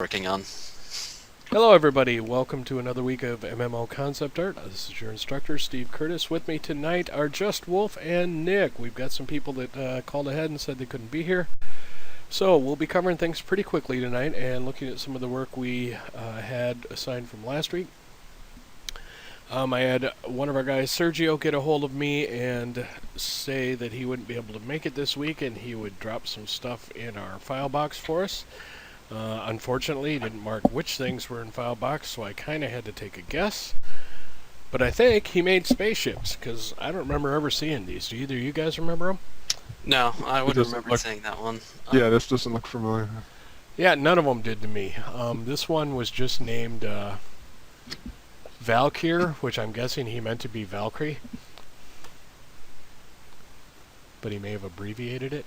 Working on. Hello everybody, welcome to another week of MMO Concept Art. This is your instructor, Steve Curtis. With me tonight are Just Wolf and Nick. We've got some people that called ahead and said they couldn't be here. So we'll be covering things pretty quickly tonight and looking at some of the work we had assigned from last week. I had one of our guys, Sergio, get a hold of me and say that he wouldn't be able to make it this week and he would drop some stuff in our file box for us. Unfortunately, he didn't mark which things were in file box, so I kind of had to take a guess. But I think he made spaceships, because I don't remember ever seeing these. Do either of you guys remember them? No, I wouldn't remember seeing that one. Yeah, this doesn't look familiar. Yeah, none of them did to me. This one was just named Valkyr, which I'm guessing he meant to be Valkyrie. But he may have abbreviated it.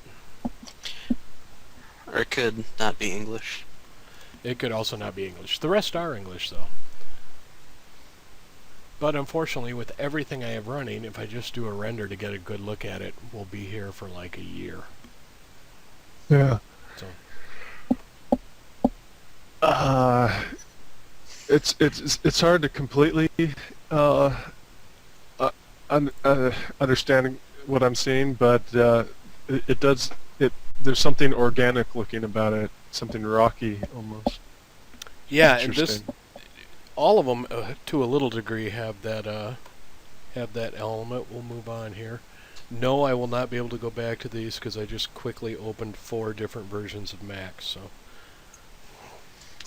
Or it could not be English. It could also not be English. The rest are English, though. But unfortunately, with everything I have running, if I just do a render to get a good look at it, we'll be here for like a year. Yeah. So. It's hard to completely understand what I'm seeing, but it does. There's something organic looking about it, something rocky almost. Yeah, and all of them, to a little degree, have that element. We'll move on here. No, I will not be able to go back to these because I just quickly opened 4 different versions of Mac. So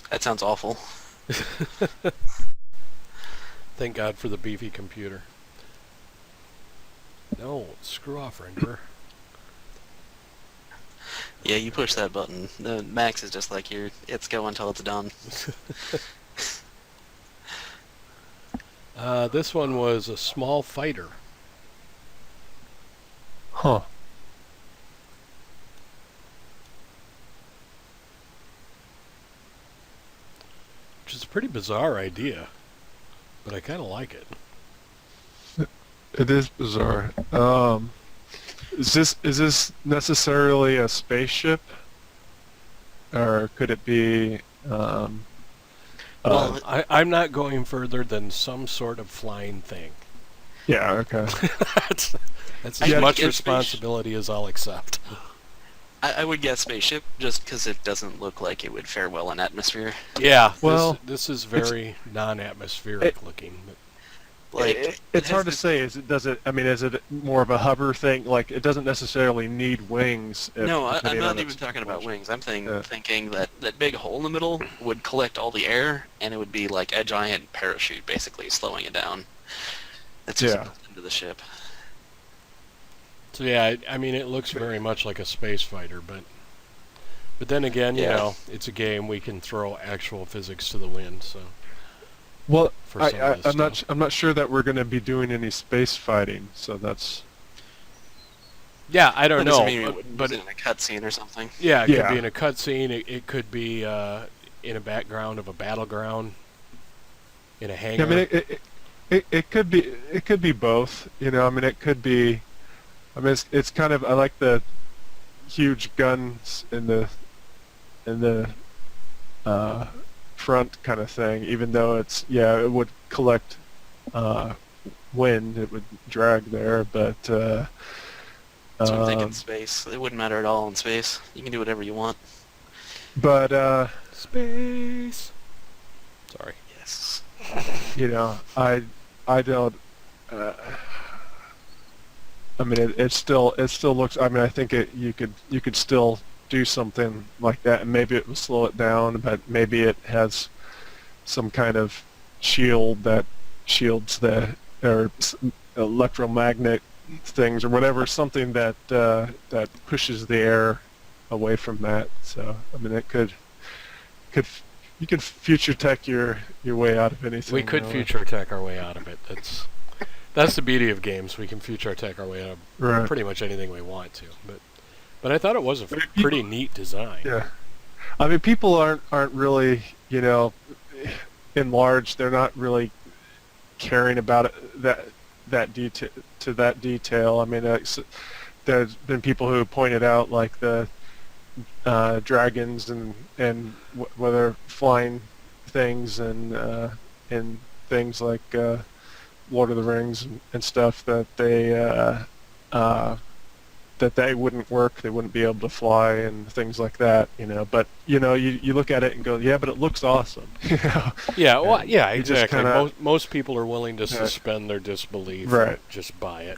that sounds awful. Thank God for the beefy computer. No, screw off, renderer. Yeah, you push that button. The Max is just like it's go until it's done. This one was a small fighter. Huh. Which is a pretty bizarre idea, but I kind of like it. It is bizarre. Is this necessarily a spaceship, or could it be? Well, I'm not going further than some sort of flying thing. Yeah. Okay. That's as much responsibility as I'll accept. I would guess spaceship, just because it doesn't look like it would fare well in atmosphere. Yeah. Well, this is very non-atmospheric looking. But it's hard to say. Is it more of a hover thing? Like, it doesn't necessarily need wings. No, I'm not even talking about wings. I'm thinking that big hole in the middle would collect all the air, and it would be like a giant parachute, basically slowing it down. That's just built into the ship. So yeah, I mean, it looks very much like a space fighter, but then again, you know, it's a game. We can throw actual physics to the wind. So. Well, I'm not sure that we're going to be doing any space fighting, so that's. Yeah, I don't know, but in a cutscene or something. Yeah, it could be in a cutscene. It could be in a background of a battleground, in a hangar. Yeah, I mean, it could be both. You know, I mean, it could be. I mean, it's kind of. I like the huge guns in the front kind of thing, even though it would collect wind, it would drag there, but so I'm thinking space. It wouldn't matter at all in space. You can do whatever you want. But space. Sorry. Yes. You know, I don't. I mean, it still looks. I mean, I think you could still do something like that, and maybe it will slow it down, but maybe it has some kind of shield that shields the or electromagnet things or whatever, something that pushes the air away from that. So I mean, it could you could future tech your way out of anything. We could future tech our way out of it. That's the beauty of games. We can future tech our way out of pretty much anything we want to. But I thought it was a pretty neat design. Yeah, I mean, people aren't really, you know, in large. They're not really caring about that detail. I mean, there's been people who pointed out like the dragons and whether flying things and things like Lord of the Rings and stuff uh, that they wouldn't work. They wouldn't be able to fly and things like that, But you look at it and go, yeah, but it looks awesome, Yeah, well, And yeah, you just exactly. kinda, Most people are willing to suspend their disbelief right. and just buy it.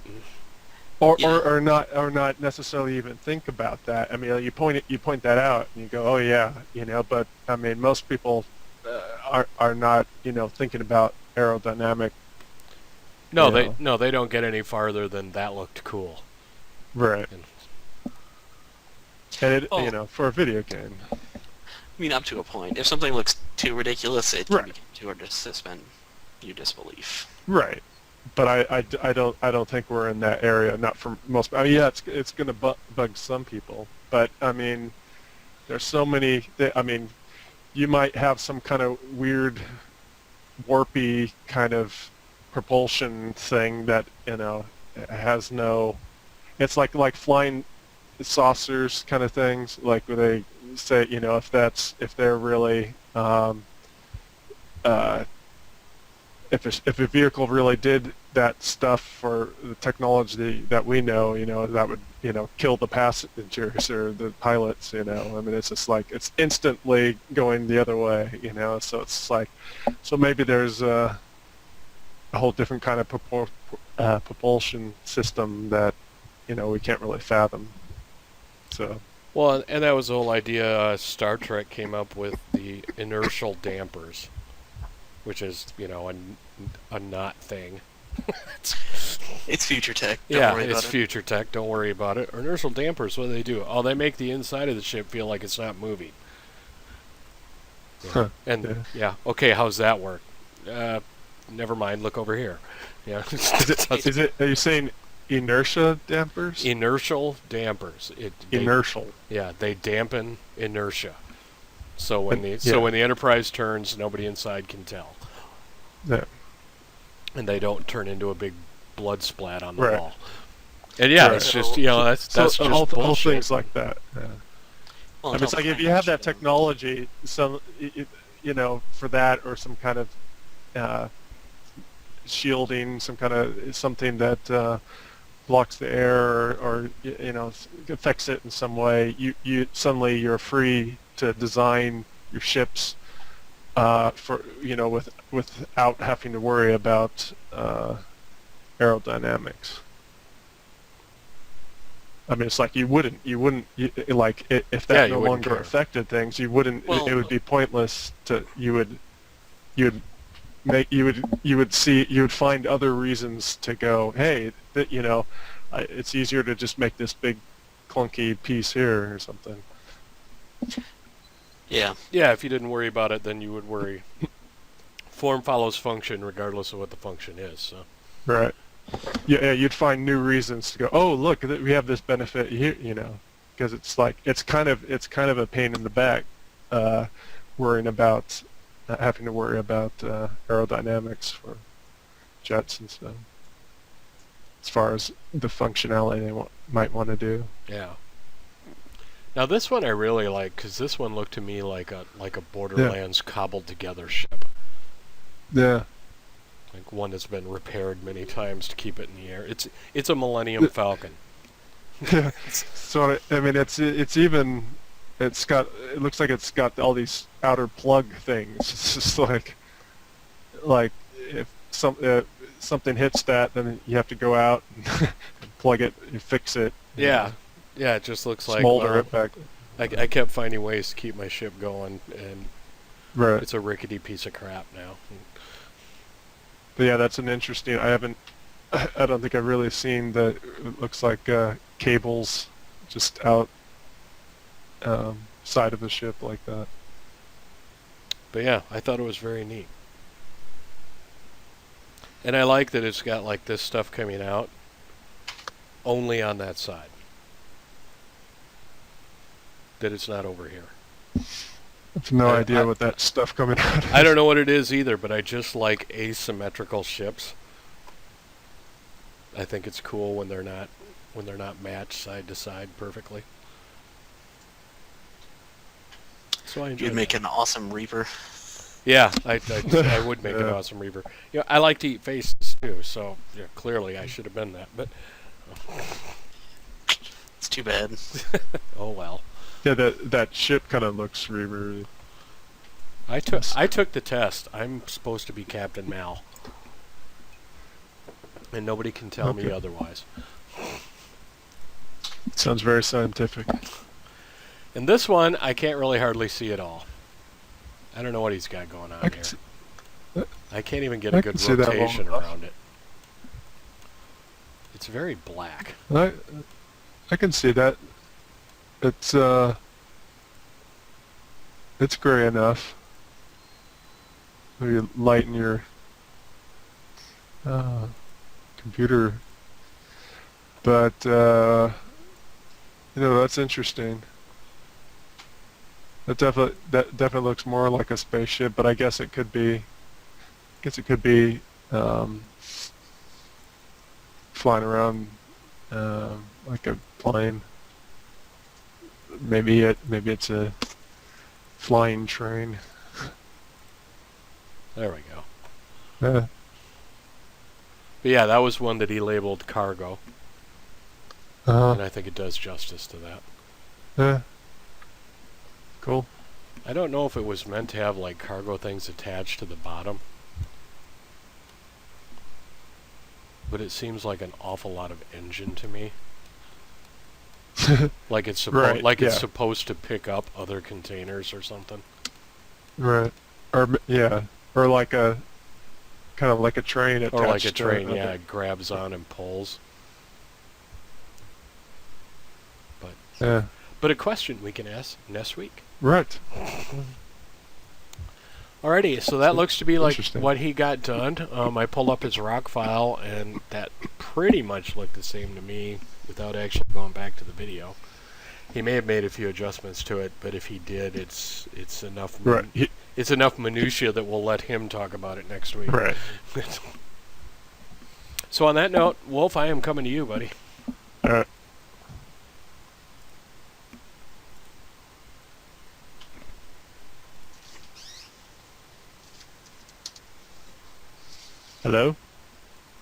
Yeah. Or not necessarily even think about that. I mean, you point that out and you go, oh yeah, But I mean, most people are not thinking about aerodynamic, No, you know. they don't get any farther than that looked cool. Right. And, And it Oh, for a video game. I mean, up to a point. If something looks too ridiculous, it can Right. become too hard to suspend your disbelief. Right. But I don't think we're in that area. Not for most. I mean, yeah, it's going to bug some people, but I mean, there's so many. I mean, you might have some kind of weird, warpy kind of propulsion thing that has no. It's like flying saucers kind of things. Like where they say, if they're really uh, if a vehicle really did that stuff for the technology that we know, that would, kill the passengers or the pilots, I mean, it's just like, it's instantly going the other way, so it's like, so maybe there's a whole different kind of propulsion system that, we can't really fathom, so. well, and that was the whole idea. Star Trek came up with the inertial dampers, which is a not thing. It's future tech. Don't Yeah, worry it's about it. future tech. Don't worry about it. Inertial dampers, what do they do? Oh, they make the inside of the ship feel like it's not moving. Yeah. Huh. And yeah, okay, how's that work? Never mind. Look over here. Yeah, Are you saying inertia dampers? inertial dampers. Inertial. Yeah, they dampen inertia. So when And- the Enterprise turns, nobody inside can tell, Yeah. and they don't turn into a big blood splat on the Right. wall. And yeah, Right. it's just that's So just all bullshit. things like that. Yeah. Well, I mean, it's like if you have that technology, for that or some kind of shielding, some kind of something that blocks the air or affects it in some way, you suddenly you're free to design your ships for without having to worry about aerodynamics. I mean, it's like you wouldn't like if that You no wouldn't longer care. affected things, you wouldn't. Well, It would be pointless to. You would find other reasons to go. Hey, it's easier to just make this big clunky piece here or something. yeah. Yeah, if you didn't worry about it, then you would worry. Form follows function, regardless of what the function is. So. Right. Yeah, you'd find new reasons to go. Oh, look, we have this benefit here, because it's like it's kind of a pain in the back, worrying about having to worry about aerodynamics for jets and stuff. As far as the functionality they might want to do. Yeah. Now this one I really like because this one looked to me like a Borderlands cobbled together ship, Yeah. like one that's been repaired many times to keep it in the air. It's a Millennium Falcon. So I mean, it looks like it's got all these outer plug things. It's just like if something hits that, then you have to go out and plug it and fix it. Yeah, yeah. It just looks like Smolder it back. I kept finding ways to keep my ship going, and Right. it's a rickety piece of crap now. But yeah, that's an interesting. I don't think I've really seen the. It looks like cables just out side of the ship like that. But yeah, I thought it was very neat. And I like that it's got like this stuff coming out only on that side. That it's not over here. I have no idea what that stuff coming out is. I don't know what it is either, but I just like asymmetrical ships. I think it's cool when they're not matched side to side perfectly. So I enjoyed You'd make that. an awesome Reaper. Yeah, I would make an awesome Reaper. You know, I like to eat faces too, so clearly I should have been that. But It's too bad. oh well. Yeah, that ship kind of looks Reaver. I took the test. I'm supposed to be Captain Mal, and nobody can tell me otherwise. Sounds very scientific. In this one, I can't really hardly see it all. I don't know what he's got going on here. I can't even get a good rotation around it. It's very black. I can see that. It's gray enough. Maybe lighten your computer, but that's interesting. That definitely looks more like a spaceship, but I guess it could be. Flying around like a plane. Maybe it's a flying train. There we go. Yeah. But yeah, that was one that he labeled cargo, and I think it does justice to that. Yeah. Cool. I don't know if it was meant to have like cargo things attached to the bottom, but it seems like an awful lot of engine to me. Like it's Right, it's supposed to pick up other containers or something. Right. Or like a kind of like a train attached. Or like a train, to it grabs on and pulls. Yeah. But a question we can ask next week. Right. Alrighty, so that looks to be like Interesting. what he got done. I pulled up his rock file, and that pretty much looked the same to me without actually going back to the video. He may have made a few adjustments to it, but if he did, it's enough. Right. It's enough minutia that we'll let him talk about it next week. Right. So on that note, Wolf, I am coming to you, buddy. All right. Hello?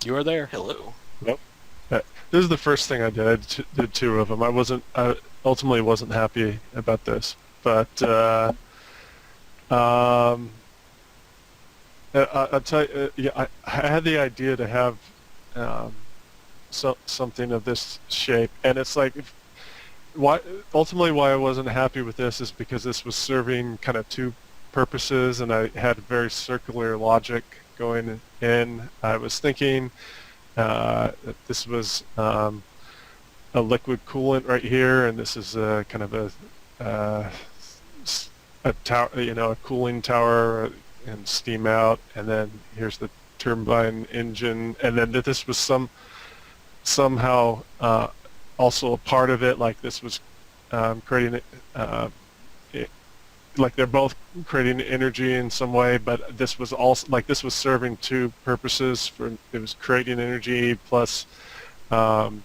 You are there. Hello. Nope. This is the first thing I did. I did two of them. I ultimately wasn't happy about this, but I'll tell you. I had the idea to have something of this shape, and it's like why I wasn't happy with this is because this was serving kind of two purposes, and I had very circular logic going in. I was thinking that this was a liquid coolant right here, and this is kind of a tower, a cooling tower and steam out, and then here's the turbine engine, and then that this was somehow also a part of it, like this was creating like they're both creating energy in some way, but this was also like this was serving two purposes. It was creating energy plus serving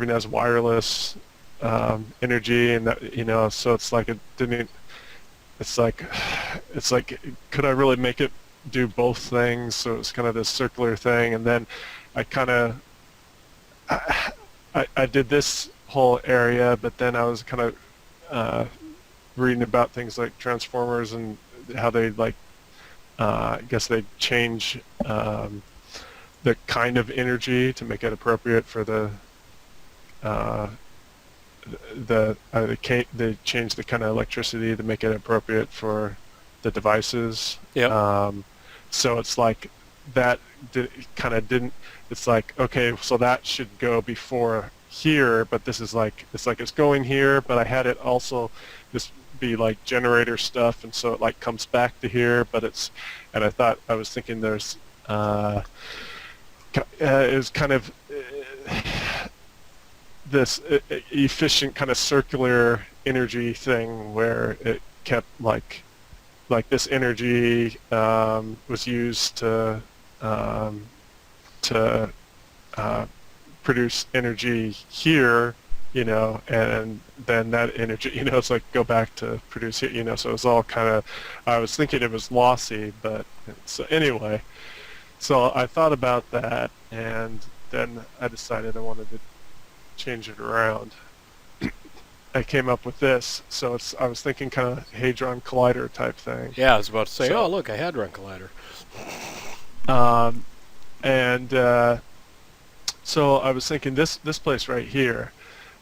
as wireless energy, and that, so it's like it didn't. It's like could I really make it do both things? So it's kind of this circular thing, and then I kind of I did this whole area, but then I was kind of reading about things like transformers and how they I guess they change the kind of energy to make it appropriate for they change the kind of electricity to make it appropriate for the devices. Yep. So it's like that kind of didn't. It's like, okay, so that should go before here, but this is like it's going here, but I had it also just be like generator stuff, and so it like comes back to here, but and I was thinking there's is kind of this efficient kind of circular energy thing where it kept like this energy was used to produce energy here, and then that energy, it's like go back to produce it, so it's all kind of, I was thinking it was lossy, but so anyway, so I thought about that, and then I decided I wanted to change it around. I came up with this, so I was thinking kind of Hadron Collider type thing. Yeah, I was about to say, So, oh, look, a Hadron Collider. Um, and so I was thinking this place right here.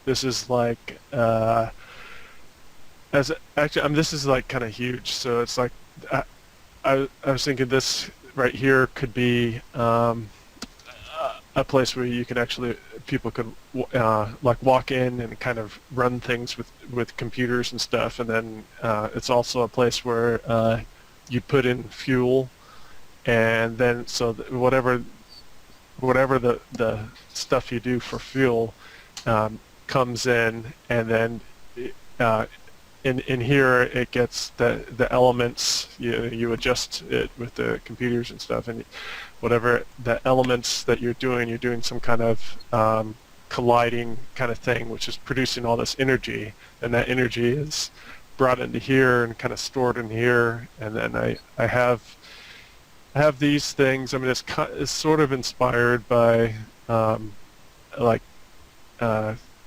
This is like as actually this is like kind of huge. So it's like I was thinking this right here could be a place where you can actually people could like walk in and kind of run things with computers and stuff. And then it's also a place where you put in fuel, and then so whatever the stuff you do for fuel comes in, and then uh, in here it gets the elements. You adjust it with the computers and stuff, and whatever the elements that you're doing some kind of colliding kind of thing, which is producing all this energy, and that energy is brought into here and kind of stored in here, and then I have these things. I mean, it's sort of inspired by like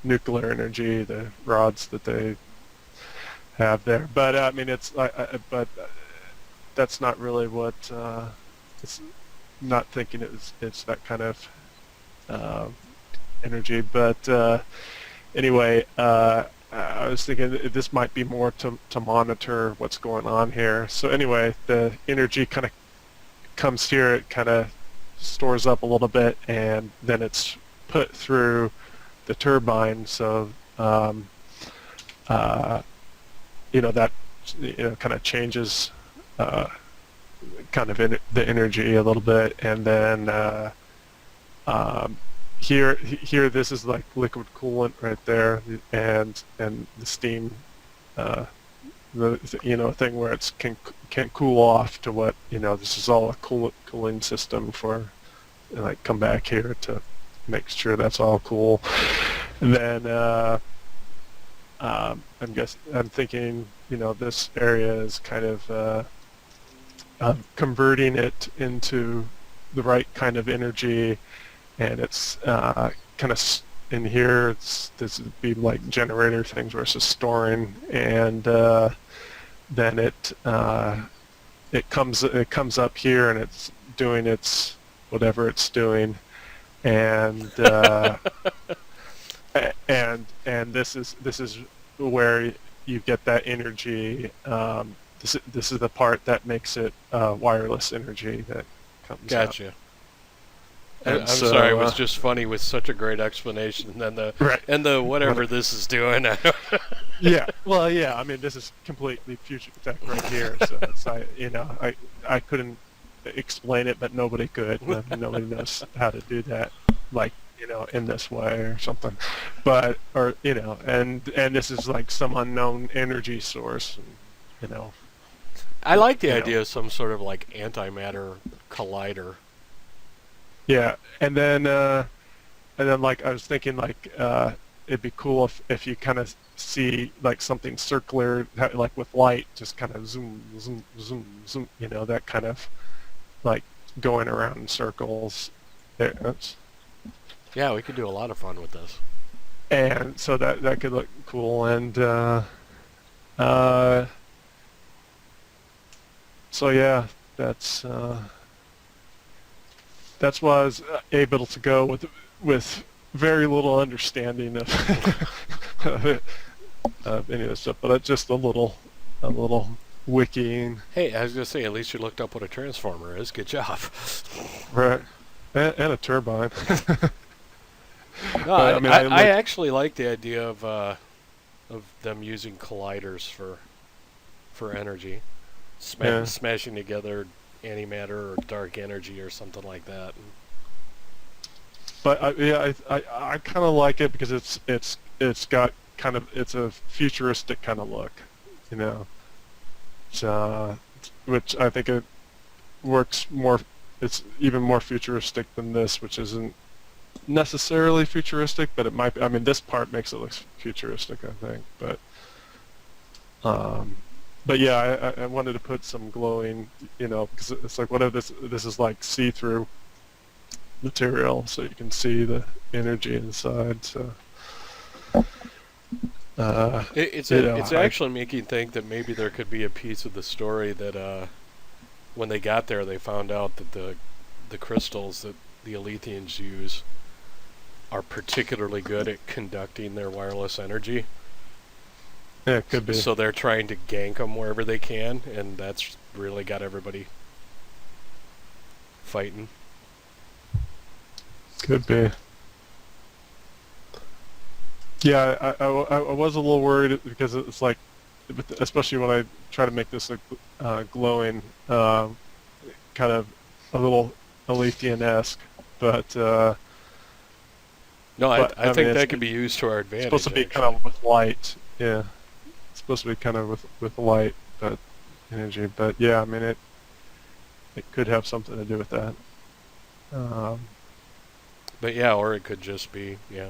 nuclear energy, the rods that they have there. But I mean, but that's not really what it's not thinking it's that kind of energy. But anyway, I was thinking this might be more to monitor what's going on here. So anyway, the energy kind of comes here, it kind of stores up a little bit, and then it's put through the turbine. So that kind of changes kind of the energy a little bit, and then here this is like liquid coolant right there, and the steam the thing where it's can cool off to what this is all a cooling system for, and like come back here to make sure that's all cool. And then I'm thinking this area is kind of converting it into the right kind of energy, and it's kind of in here. This would be like generator things where it's just storing, and then it comes up here and it's doing its whatever it's doing, and and this is where you get that energy. This is the part that makes it wireless energy that comes out. Gotcha. I'm sorry, it was just funny with such a great explanation, and then the whatever this is doing. Yeah, well, yeah. I mean, this is completely future tech right here. So it's I couldn't explain it, but nobody could. Nobody knows how to do that, like in this way or something. But and this is like some unknown energy source, and, I like the idea of some sort of like antimatter collider. Yeah, and then like I was thinking like it'd be cool if you kind of see like something circular, like with light, just kind of zoom, zoom, zoom, zoom. That kind of like going around in circles. Yeah, we could do a lot of fun with this. And so that could look cool, and so yeah, that's why I was able to go with very little understanding of any of this stuff, but just a little wikiing. Hey, I was gonna say, at least you looked up what a transformer is. Good job. Right, and a turbine. No, I actually like the idea of them using colliders for energy, smashing together antimatter or dark energy or something like that. But I kind of like it because it's got kind of, it's a futuristic kind of look, which I think it works more. It's even more futuristic than this, which isn't necessarily futuristic, but it might be. I mean, this part makes it look futuristic, I think. But yeah, I wanted to put some glowing, because it's like, what if this is like see-through material, so you can see the energy inside. So it's actually making me think that maybe there could be a piece of the story that when they got there, they found out that the crystals that the Alethians use are particularly good at conducting their wireless energy. Yeah, it could be. So they're trying to gank them wherever they can, and that's really got everybody fighting. Could be. Yeah, I was a little worried because it's like, especially when I try to make this a glowing, kind of a little Alethian-esque, but no, I mean, think that could be used to our advantage. It's supposed to be kind of with light, yeah. It's supposed to be kind of with light, but energy. But yeah, I mean, it could have something to do with that. But yeah, or it could just be, yeah.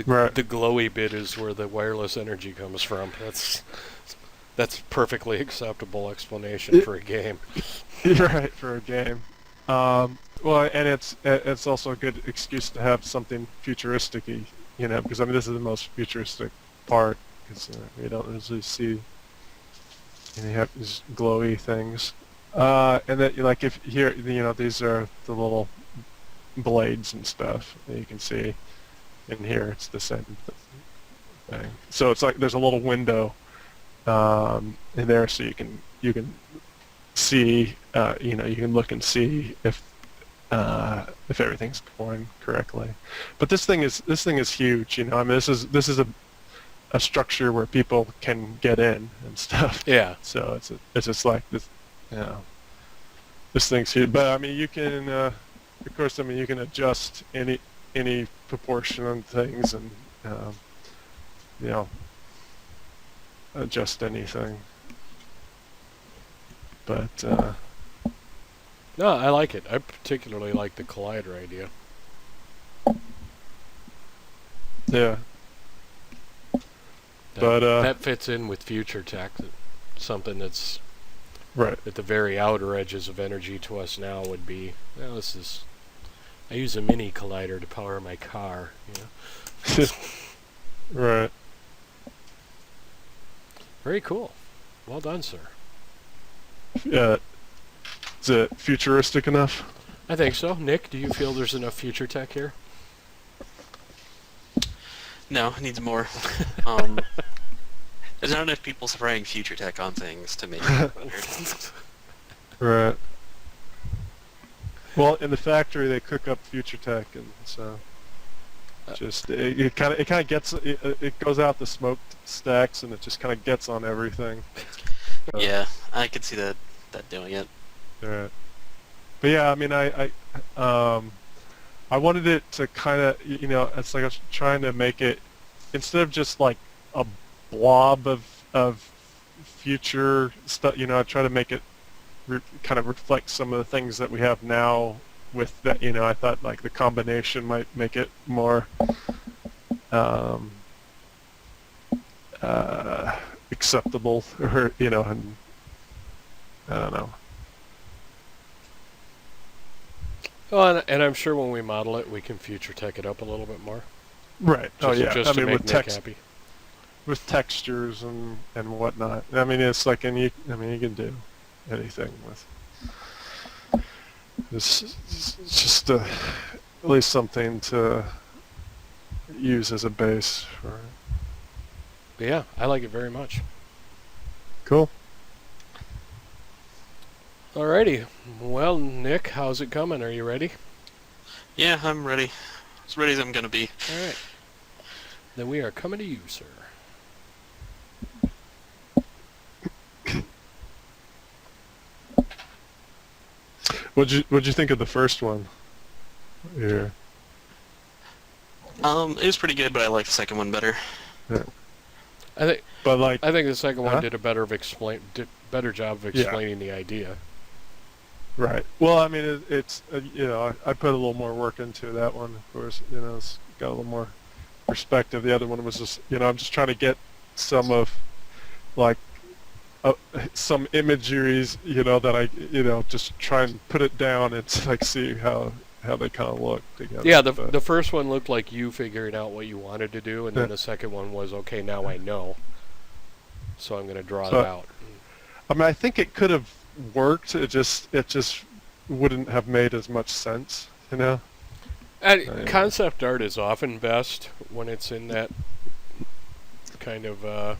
Right. The glowy bit is where the wireless energy comes from. That's perfectly acceptable explanation for a game. Right, for a game. Well, and it's also a good excuse to have something futuristic-y, because I mean, this is the most futuristic part, because we don't usually see you have these glowy things. And that, like, if here, these are the little blades and stuff that you can see. In here, it's the same thing. So it's like there's a little window in there, so you can see, you can look and see if everything's going correctly. But this thing is huge. I mean, this is a structure where people can get in and stuff. Yeah. So it's just like this, this thing's huge. But I mean, you can, of course, I mean, you can adjust any proportion on things and adjust anything. But no, I like it. I particularly like the collider idea. Yeah. That fits in with future tech. Something that's right at the very outer edges of energy to us now would be, I use a mini collider to power my car, Right. Very cool. Well done, sir. Yeah. Is it futuristic enough? I think so. Nick, do you feel there's enough future tech here? No, it needs more. There's not enough people spraying future tech on things to make it better. Right. Well, in the factory they cook up future tech, and so just it kind of gets it goes out the smoke stacks, and it just kind of gets on everything. Yeah, I could see that doing it. Right. But yeah, I mean, I wanted it to kind of, it's like I was trying to make it, instead of just like a blob of future stuff, I try to make it kind of reflect some of the things that we have now with that, I thought like the combination might make it more acceptable, or, and I don't know. Well, and I'm sure when we model it, we can future tech it up a little bit more. Right. Just to make Nick happy. With textures and whatnot. I mean, it's like you can do anything with. It's just at least something to use as a base for it. But yeah, I like it very much. Cool. Alrighty. Well, Nick, how's it coming? Are you ready? Yeah, I'm ready. As ready as I'm gonna be. Alright. Then we are coming to you, sir. What'd you think of the first one? Yeah. It was pretty good, but I like the second one better. Yeah. I think the second one did a better job of explaining the idea. Right. Well, I mean, it's I put a little more work into that one. Of course, it's got a little more perspective. The other one was just, I'm just trying to get some of like uh, some imageries, that I, just try and put it down and like see how they kind of look together. Yeah, But, the first one looked like you figuring out what you wanted to do, and then the second one was, okay, now I know, so I'm going to draw it out. I mean, I think it could have worked. It just wouldn't have made as much sense, Concept art is often best when it's in that kind of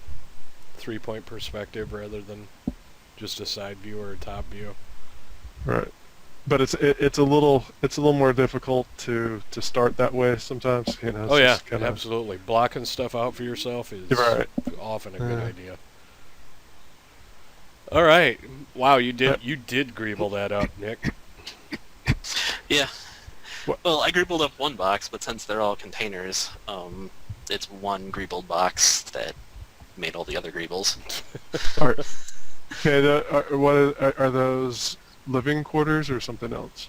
three-point perspective rather than just a side view or a top view. Right. But it's a little more difficult to start that way sometimes. Oh yeah, absolutely. Blocking stuff out for yourself is often a good idea. All right. Wow, you did greeble that up, Nick. Yeah. Well, I greebled up one box, but since they're all containers, it's one greebled box that made all the other greebles. Are those living quarters or something else?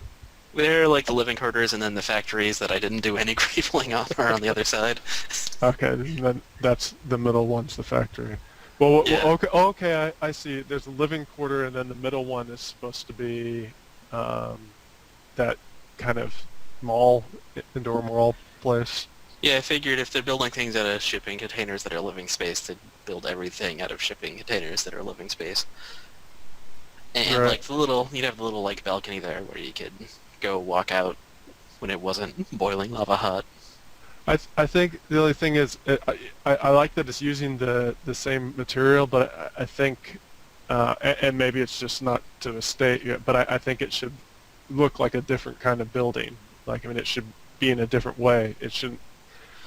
They're like the living quarters, and then the factories that I didn't do any greebling on are on the other side. Okay, then that's the middle one's the factory. Well, okay, I see. There's a living quarter, and then the middle one is supposed to be that kind of indoor mall place. Yeah, I figured if they're building things out of shipping containers that are living space, they'd build everything out of shipping containers that are living space. And like you'd have the little like balcony there where you could go walk out when it wasn't boiling lava hot. I think the only thing is I like that it's using the same material, but I think and maybe it's just not to a state yet, but I think it should look like a different kind of building. Like, I mean, it should be in a different way. It shouldn't,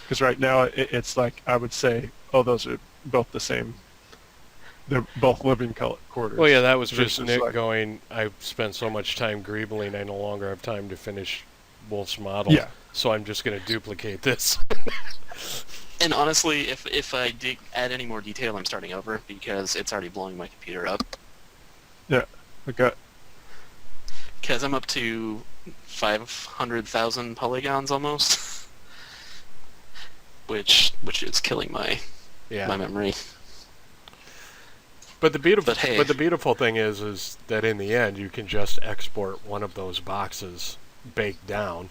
because right now it's like I would say, oh, those are both the same. They're both living quarters. Well, yeah, that was just Nick going, I've spent so much time greebling, I no longer have time to finish Wolf's model. Yeah. So I'm just going to duplicate this. And honestly, if I add any more detail, I'm starting over because it's already blowing my computer up. Yeah. Okay. Because I'm up to 500,000 polygons almost, which is killing my memory. But the beautiful thing is that in the end you can just export one of those boxes baked down.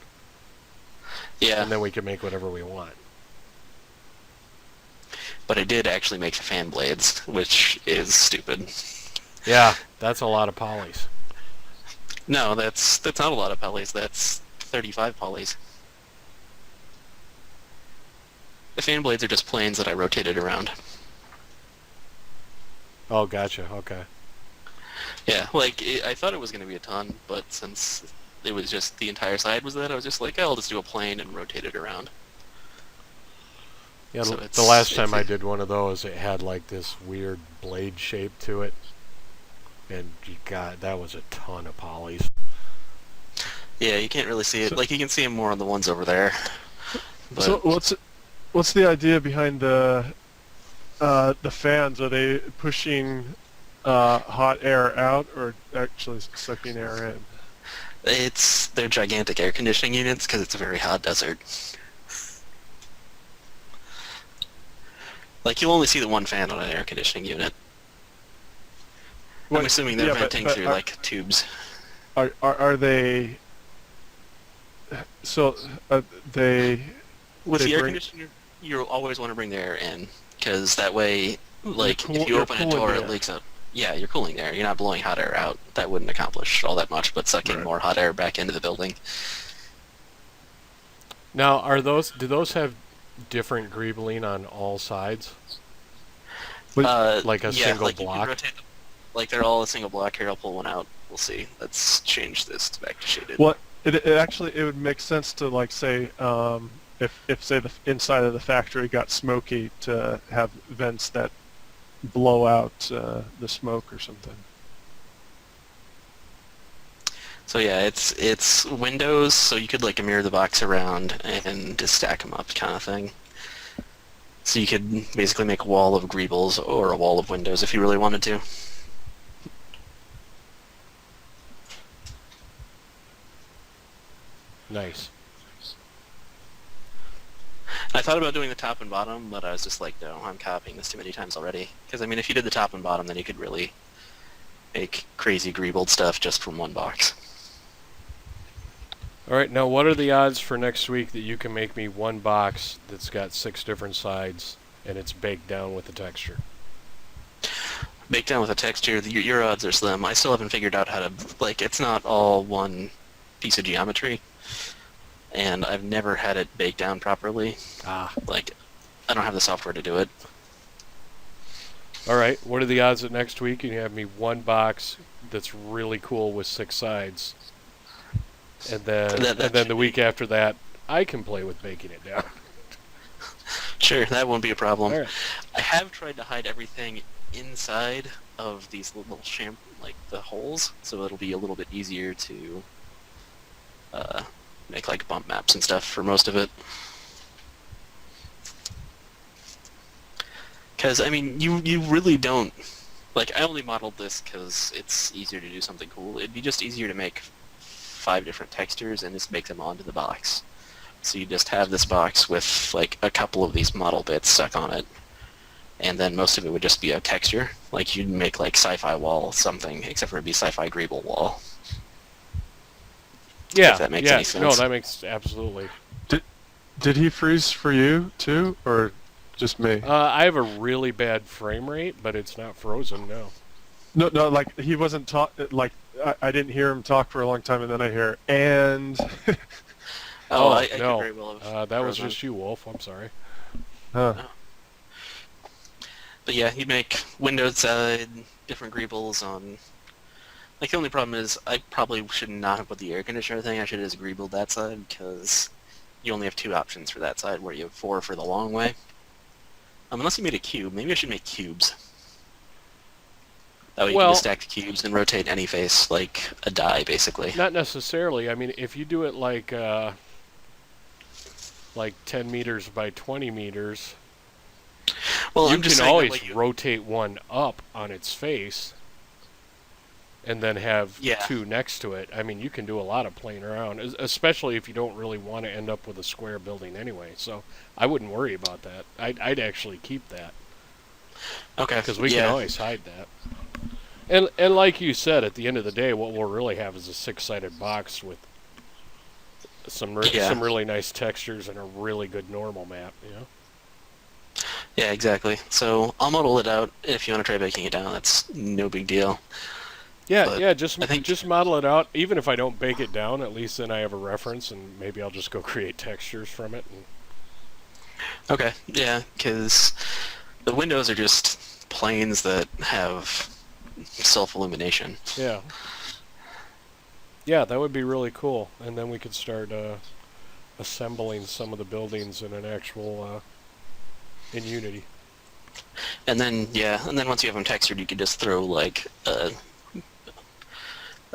Yeah. And then we can make whatever we want. But I did actually make the fan blades, which is stupid. Yeah, that's a lot of polys. No, that's not a lot of polys. That's 35 polys. The fan blades are just planes that I rotated around. Oh, gotcha. Okay. Yeah, like I thought it was going to be a ton, but since it was just the entire side was that, I was just like, I'll just do a plane and rotate it around. Yeah, so the last time I did one of those, it had like this weird blade shape to it, and God, that was a ton of polys. Yeah, you can't really see it. Like, you can see them more on the ones over there. But so what's the idea behind the fans? Are they pushing hot air out or actually sucking air in? They're gigantic air conditioning units because it's a very hot desert. Like, you'll only see the one fan on an air conditioning unit. I'm assuming they're venting through like tubes. Are they? So they with the air conditioner, you always want to bring the air in because that way, like, if you open a door, it leaks out. Yeah, you're cooling the air. You're not blowing hot air out. That wouldn't accomplish all that much, but sucking more hot air back into the building. Now, do those have different greebling on all sides? Like a single block? Like they're all a single block. Here, I'll pull one out. We'll see. Let's change this back to shaded. Well, it would make sense to, like, say, if say the inside of the factory got smoky, to have vents that blow out the smoke or something. So yeah, it's windows, so you could like mirror the box around and just stack them up, kind of thing. So you could basically make a wall of greebles or a wall of windows if you really wanted to. Nice. I thought about doing the top and bottom, but I was just like, no, I'm copying this too many times already. Because, I mean, if you did the top and bottom, then you could really make crazy greebled stuff just from one box. All right, now what are the odds for next week that you can make me one box that's got 6 different sides and it's baked down with the texture? Baked down with a texture, your odds are slim. I still haven't figured out how to, like, it's not all one piece of geometry. And I've never had it baked down properly. Like, I don't have the software to do it. All right, what are the odds that next week you have me one box that's really cool with 6 sides, and then the week after that, I can play with baking it down? Sure, that won't be a problem. All right. I have tried to hide everything inside of these little like the holes, so it'll be a little bit easier to make like bump maps and stuff for most of it. Because, I mean, you really don't... Like, I only modeled this because it's easier to do something cool. It'd be just easier to make 5 different textures and just make them onto the box. So you just have this box with, like, a couple of these model bits stuck on it. And then most of it would just be a texture. Like, you'd make, like, sci-fi wall something, except for it'd be sci-fi greeble wall. Yeah, If that makes any sense. No, that makes absolutely. Did he freeze for you too, or just me? I have a really bad frame rate, but it's not frozen, no. No, like he wasn't talk. Like I didn't hear him talk for a long time, and then I hear and. I could no, very well have that was frozen. just you, Wolf. I'm sorry. Huh. But yeah, you'd make window side, different greebles on... Like, the only problem is, I probably should not have put the air conditioner thing. I should have just greebled that side, because you only have 2 options for that side, where you have 4 for the long way. Unless you made a cube. Maybe I should make cubes. That way you can just stack the cubes and rotate any face like a die, basically. Not necessarily. I mean, if you do it like 10 meters by 20 meters, well, you can always rotate one up on its face and then have 2 next to it. I mean, you can do a lot of playing around, especially if you don't really want to end up with a square building anyway. So I wouldn't worry about that. I'd actually keep that. Okay. Because we can always hide that. And like you said, at the end of the day, what we'll really have is a 6-sided box with some really nice textures and a really good normal map, you know? Yeah, exactly. So I'll model it out. If you want to try baking it down, that's no big deal. Yeah, just model it out. Even if I don't bake it down, at least then I have a reference, and maybe I'll just go create textures from it. Okay, yeah, because the windows are just planes that have self-illumination. Yeah. Yeah, that would be really cool. And then we could start assembling some of the buildings in an actual in Unity. And then once you have them textured, you could just throw like a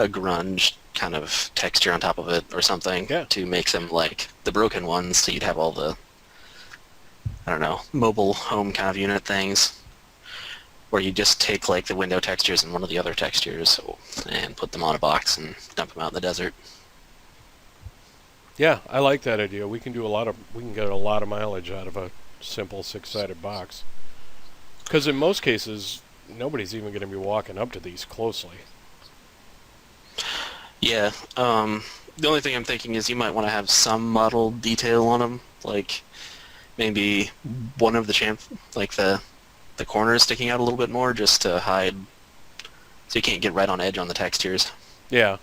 grunge kind of texture on top of it or something to make them like the broken ones, so you'd have all the, I don't know, mobile home kind of unit things, where you just take like the window textures and one of the other textures and put them on a box and dump them out in the desert. Yeah, I like that idea. We can get a lot of mileage out of a simple 6-sided box. Because in most cases, nobody's even going to be walking up to these closely. Yeah. The only thing I'm thinking is you might want to have some model detail on them, like maybe one of the the corners sticking out a little bit more, just to hide, so you can't get right on edge on the textures. Yeah.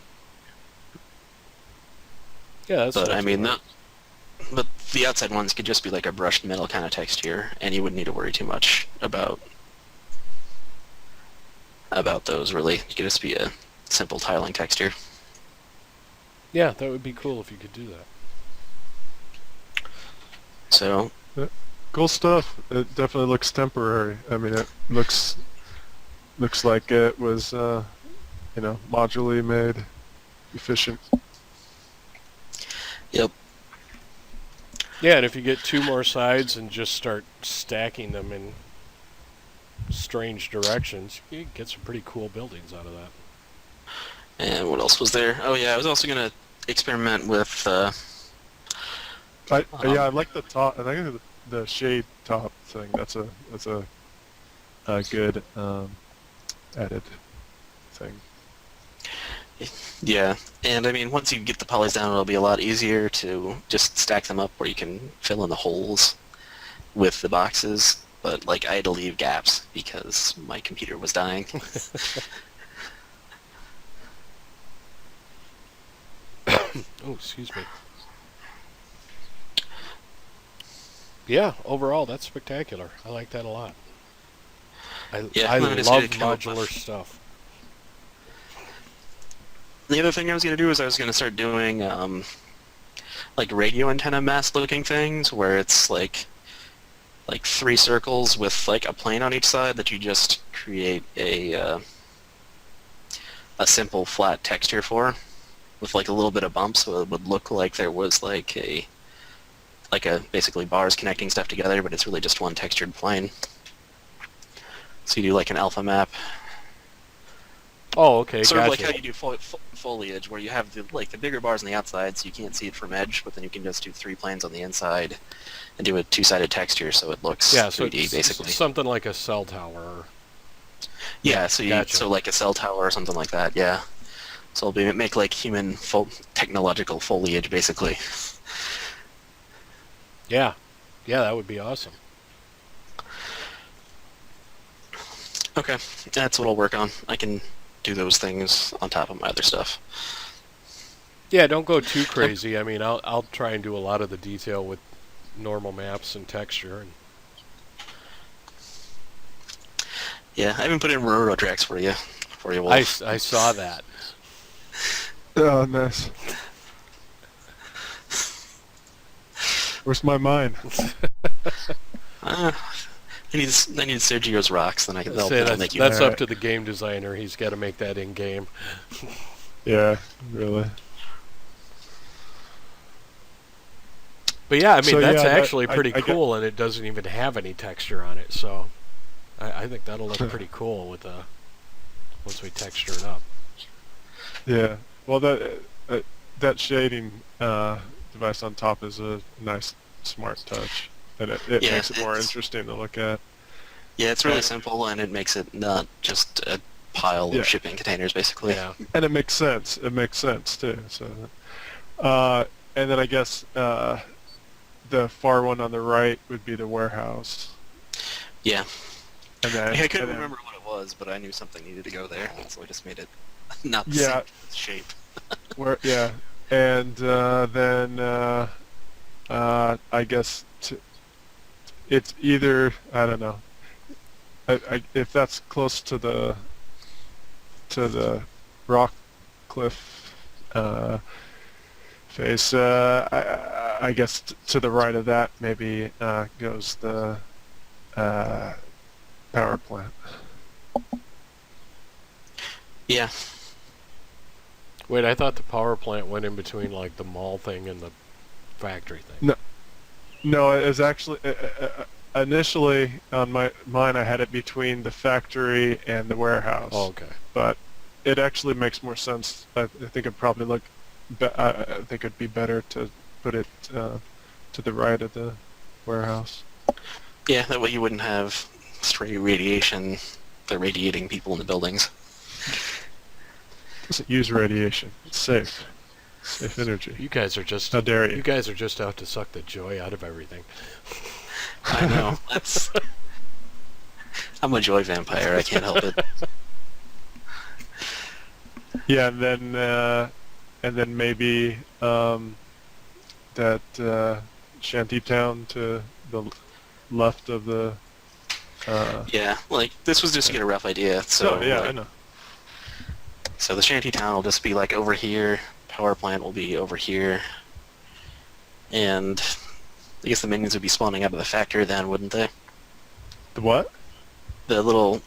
Yeah, that's. But I mean, but the outside ones could just be like a brushed metal kind of texture, and you wouldn't need to worry too much about those, really. You could just be a simple tiling texture. Yeah, that would be cool if you could do that. So... Cool stuff. It definitely looks temporary. I mean, it looks like it was, modularly made, efficient. Yep. Yeah, and if you get 2 more sides and just start stacking them in strange directions, you can get some pretty cool buildings out of that. And what else was there? Oh yeah, I was also gonna experiment with. Yeah, I like the top. I think the shade top thing. That's a good added thing. Yeah, and I mean, once you get the polys down, it'll be a lot easier to just stack them up where you can fill in the holes with the boxes. But like, I had to leave gaps because my computer was dying. Oh, excuse me. Yeah, overall, that's spectacular. I like that a lot. Yeah, I and then I love decided to come up modular with- stuff. The other thing I was going to do is I was going to start doing like radio antenna mask looking things where it's like 3 circles with like a plane on each side that you just create a simple flat texture for with like a little bit of bump, so it would look like there was like a basically bars connecting stuff together, but it's really just one textured plane. So you do like an alpha map. Oh, okay, Sort of gotcha. like how you do foliage, where you have the bigger bars on the outside, so you can't see it from edge, but then you can just do 3 planes on the inside and do a 2-sided texture, so it looks Yeah, so 3D it's basically. something like a cell tower. Yeah, so Gotcha. like a cell tower or something like that. Yeah. So it'll make like human technological foliage basically. Yeah, yeah, that would be awesome. Okay, that's what I'll work on. I can do those things on top of my other stuff. Yeah, don't go too crazy. I mean, I'll try and do a lot of the detail with normal maps and texture. And Yeah, I even put in roto tracks for you, Wolf. I saw that. Oh, nice. Where's my mind? I need Sergio's rocks, then they'll make you. That's up Alright. to the game designer. He's got to make that in game. Yeah, really. But yeah, I mean, So, that's yeah, actually I pretty get- cool, and it doesn't even have any texture on it. So I think that'll look pretty cool with once we texture it up. Yeah. Well, that shading device on top is a nice, smart touch, and it Yeah, makes it more it's- interesting to look at. Yeah, it's really simple, and it makes it not just a pile Yeah. of shipping containers, basically. Yeah. And it makes sense. It makes sense too. So, and then I guess the far one on the right would be the warehouse, Yeah. and then I couldn't and then- remember what it was, but I knew something needed to go there, so I just made it not the Yeah. same shape. Yeah, and then I guess it's either, I don't know. If that's close to the rock cliff face, I guess to the right of that maybe goes the power plant. Yeah. Wait, I thought the power plant went in between like the mall thing and the factory thing. No, it was actually initially on mine. I had it between the factory and the warehouse. Oh, okay. But it actually makes more sense. I think it'd probably look. I think it'd be better to put it to the right of the warehouse. Yeah, that way you wouldn't have stray radiation. They're radiating people in the buildings. Doesn't use radiation. It's safe. Safe energy. You guys are just How dare you you? guys are just out to suck the joy out of everything. I know. I'm a joy vampire. I can't help it. Yeah, and then maybe that shanty town to the left of the. Yeah, like this was just to get a rough idea. So yeah, like, I know. So the shanty town will just be like over here. Power plant will be over here. And I guess the minions would be spawning out of the factory then, wouldn't they? The what? The little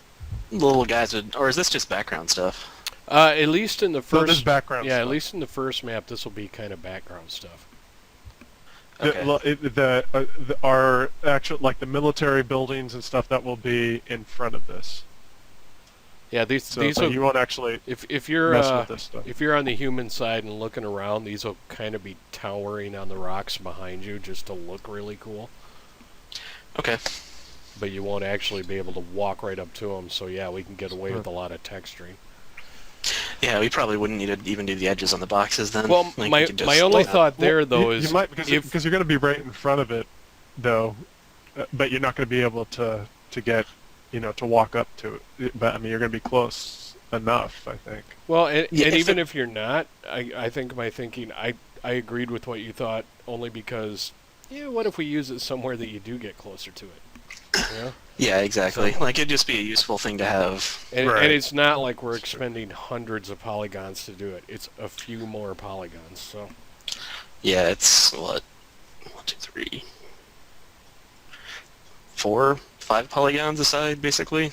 guys would, or is this just background stuff? At least in the So this first, background. yeah, stuff. at least in the first map, this will be kind of background stuff. Okay. Our actual, like the military buildings and stuff that will be in front of this. Yeah, So these but will, you won't actually if you're mess with this stuff. if you're on the human side and looking around, these will kind of be towering on the rocks behind you just to look really cool. Okay. But you won't actually be able to walk right up to them. So yeah, we can get away Huh. with a lot of texturing. Yeah, we probably wouldn't need to even do the edges on the boxes then. Well, Like, we my could just my only lay out- thought there though you is might because if you're going to be right in front of it, though, but you're not going to be able to get, to walk up to it. But I mean, you're going to be close enough, I think. well, and Yeah, if even it- if you're not, I think my thinking I agreed with what you thought only because yeah, what if we use it somewhere that you do get closer to it? Yeah. Yeah, exactly. So- Like, it'd just be a useful thing to have. And, Right. and it's not like we're expending hundreds of polygons to do it. It's a few more polygons. So Yeah, it's, what, 1, 2, 3, 4, 5 polygons a side, basically.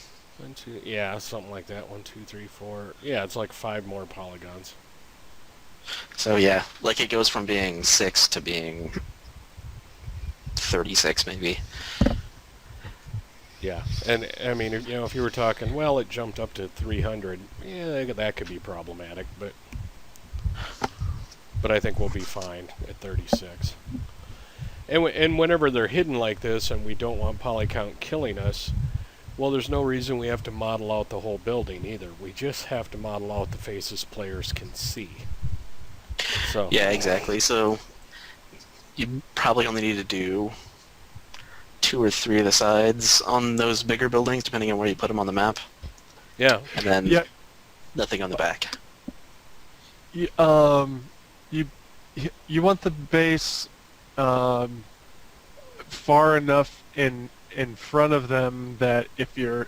yeah, something like that. 1, 2, 3, 4. Yeah, it's like 5 more polygons. So yeah, like it goes from being 6 to being 36 maybe. Yeah, and I mean, if you were talking, well, it jumped up to 300. Yeah, that could be problematic, but I think we'll be fine at 36. And whenever they're hidden like this, and we don't want poly count killing us, well, there's no reason we have to model out the whole building either. We just have to model out the faces players can see. So Yeah, exactly. So you probably only need to do 2 or 3 of the sides on those bigger buildings, depending on where you put them on the map, yeah, and then Yeah. nothing on the back. You, you you want the base far enough in front of them that if you're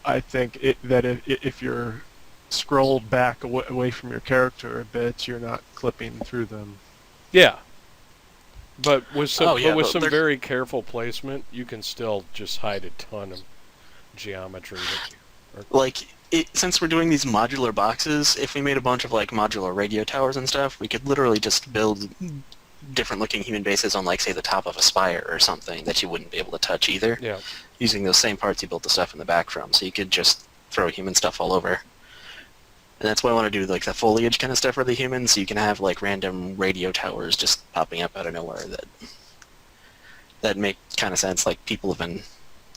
I think if you're scrolled back away from your character a bit, you're not clipping through them. yeah. But with some, Oh, yeah, but with but some they're- very careful placement, you can still just hide a ton of geometry. Like, since we're doing these modular boxes, if we made a bunch of like modular radio towers and stuff, we could literally just build different looking human bases on, like, say, the top of a spire or something that you wouldn't be able to touch either, Yeah. using those same parts you built the stuff in the back from. So you could just throw human stuff all over. And that's why I want to do like the foliage kind of stuff for the humans, so you can have like random radio towers just popping up out of nowhere that make kind of sense. Like, people have been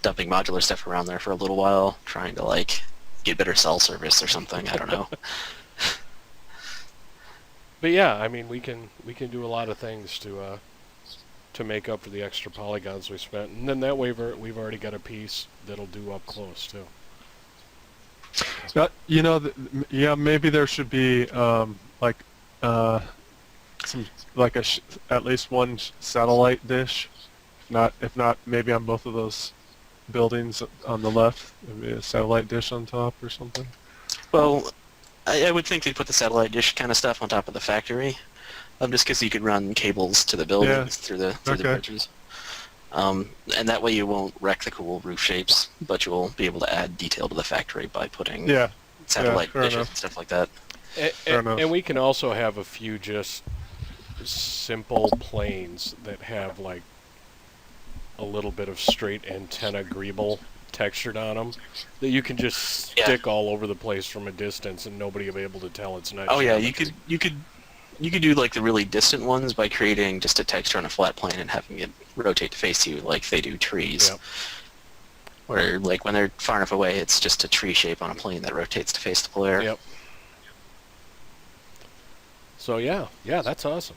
dumping modular stuff around there for a little while, trying to like get better cell service or something. I don't know. But yeah, I mean, we can do a lot of things to make up for the extra polygons we spent, and then that way we've already got a piece that'll do up close too. Yeah, maybe there should be like some like at least one satellite dish. If not, maybe on both of those buildings on the left, maybe a satellite dish on top or something. Well, I would think they'd put the satellite dish kind of stuff on top of the factory, just because you could run cables to the buildings through the bridges. And that way you won't wreck the cool roof shapes, but you'll be able to add detail to the factory by putting satellite fair dishes enough. and stuff like that. And we can also have a few just simple planes that have like a little bit of straight antenna greeble textured on them that you can just stick all over the place from a distance and nobody will be able to tell it's not. Oh yeah, you geometry. could do like the really distant ones by creating just a texture on a flat plane and having it rotate to face you like they do trees. Yep. Where like when they're far enough away, it's just a tree shape on a plane that rotates to face the player. Yep. So yeah, that's awesome.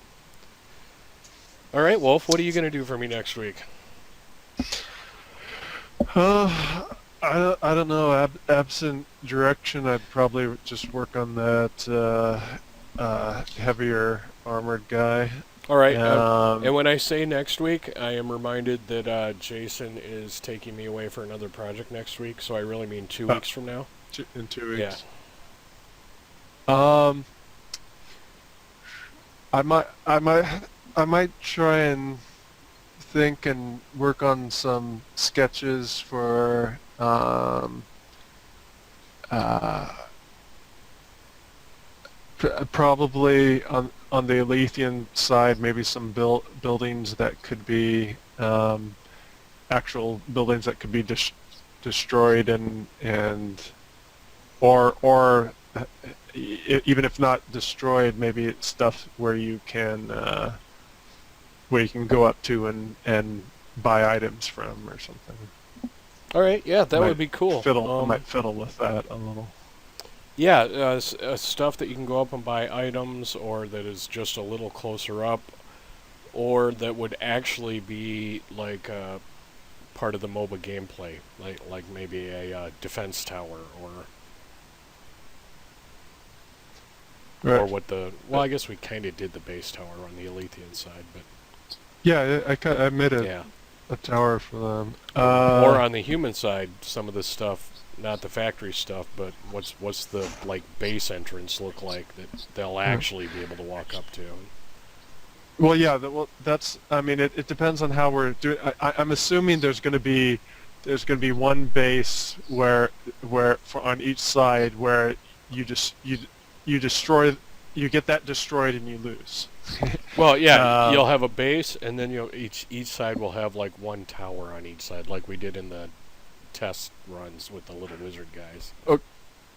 All right, Wolf, what are you going to do for me next week? I don't know. Absent direction, I'd probably just work on that heavier armored guy. All right, and when I say next week, I am reminded that Jason is taking me away for another project next week, so I really mean 2 weeks from now. In 2 weeks. Yeah. I might try and think and work on some sketches for probably on the Alethian side, maybe some buildings that could be actual buildings that could be destroyed and or even if not destroyed, maybe it's stuff where you can go up to and buy items from or something. All right, yeah, that would be cool. I might fiddle with that a little. Yeah, stuff that you can go up and buy items, or that is just a little closer up, or that would actually be like part of the MOBA gameplay, like maybe a defense tower, or what the... Well, I guess we kind of did the base tower on the Alethean side, but... Yeah, I made Yeah. a tower for them. Or on the human side, some of the stuff, not the factory stuff, but what's the like base entrance look like that they'll actually be able to walk up to? Well, yeah. That's. I mean, it depends on how we're doing. I'm assuming there's going to be one base where on each side where you destroy, you get that destroyed and you lose. Well, yeah, you'll have a base, and then each side will have like one tower on each side, like we did in the test runs with the little wizard guys.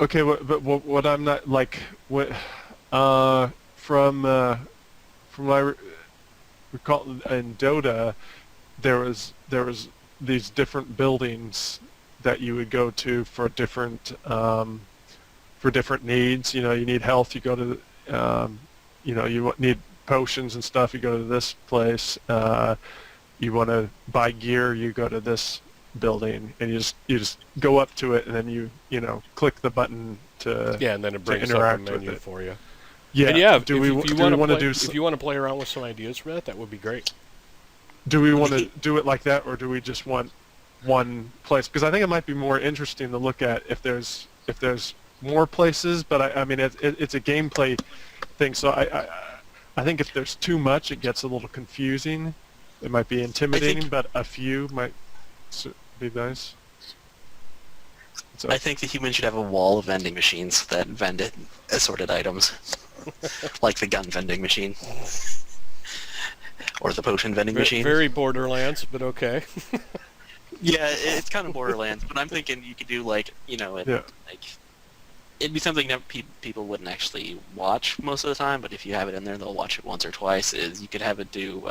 Okay, but what I'm not like what from what I recall in Dota, there was these different buildings that you would go to for different needs. You know, you need health, you go to you need potions and stuff, you go to this place. You want to buy gear, you go to this building, and you just go up to it, and then you click the button to and then it brings up a menu for you. Yeah. And yeah, if you want to play around with some ideas for that would be great. Do we want to do it like that, or do we just want one place? Because I think it might be more interesting to look at if there's more places. But I mean, it's a gameplay thing, so I think if there's too much, it gets a little confusing. It might be intimidating, but a few might be nice. So. I think the humans should have a wall of vending machines that vend assorted items, like the gun vending machine, or the potion vending machine. Very Borderlands, but okay. Yeah, it's kind of Borderlands, but I'm thinking you could do like it'd be something that people wouldn't actually watch most of the time, but if you have it in there, they'll watch it once or twice. Is you could have it do.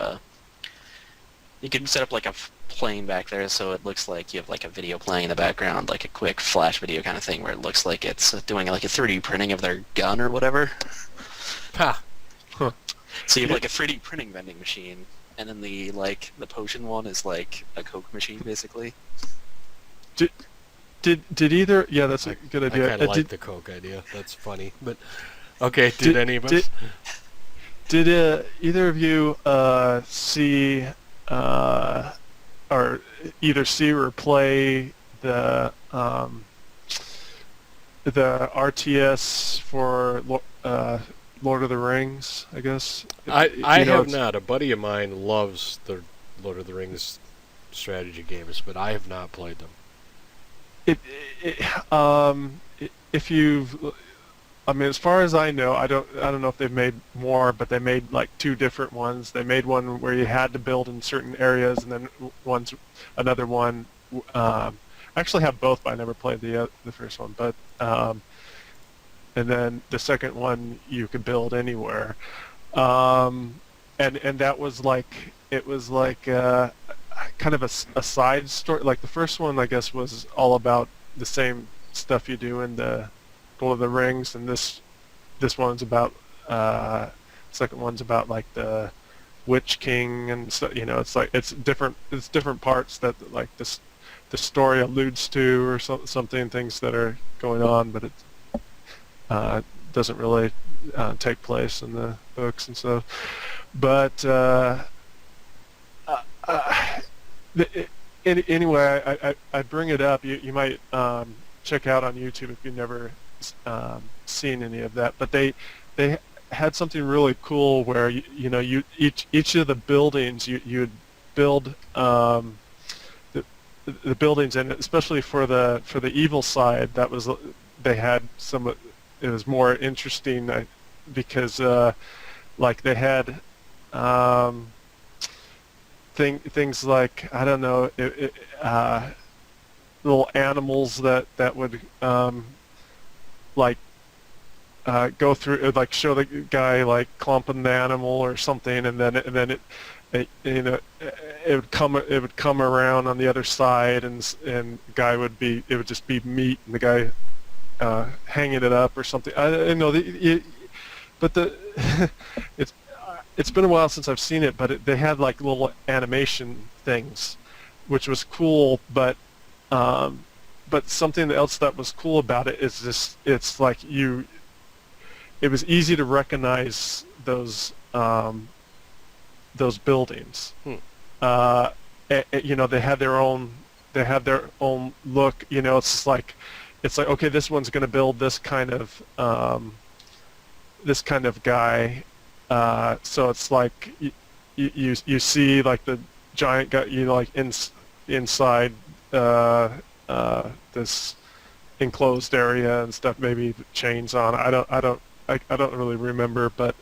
You could set up like a plane back there, so it looks like you have like a video playing in the background, like a quick flash video kind of thing, where it looks like it's doing like a 3D printing of their gun or whatever. Ha. Huh. So you have like a 3D printing vending machine, and then the potion one is like a Coke machine, basically. Did either? Yeah, that's a good idea. I kind of like the Coke idea. That's funny, but okay. Did any of us? Did either of you see or either see or play the RTS for Lord of the Rings? I guess. I have not. A buddy of mine loves the Lord of the Rings strategy games, but I have not played them. If you've, I mean, as far as I know, I don't know if they've made more, but they made like two different ones. They made one where you had to build in certain areas, and then another one. I actually have both, but I never played the first one. But and then the second one you could build anywhere, and that was like kind of a side story. Like the first one, I guess, was all about the same stuff you do in the Lord of the Rings, and this one's about second one's about like the Witch King, and so it's like it's different parts that like the story alludes to, or something, things that are going on, but it doesn't really take place in the books and stuff. But anyway, I bring it up. You might check out on YouTube if you've never seen any of that. But they had something really cool where you each of the buildings you'd build the buildings, and especially for the evil side, they had some. It was more interesting because like they had. Things like, I don't know, little animals that would like go through, like show the guy like clumping the animal or something, and then it would come around on the other side, and the guy it would just be meat, and the guy hanging it up or something. I know but it's it's been a while since I've seen it, but they had like little animation things, which was cool. But something else that was cool about it is this: it's like it was easy to recognize those buildings. They had their own look. It's just like, okay, this one's going to build this kind of guy. So it's like you see like the giant guy, like inside this enclosed area and stuff, maybe chains on. I don't really remember, but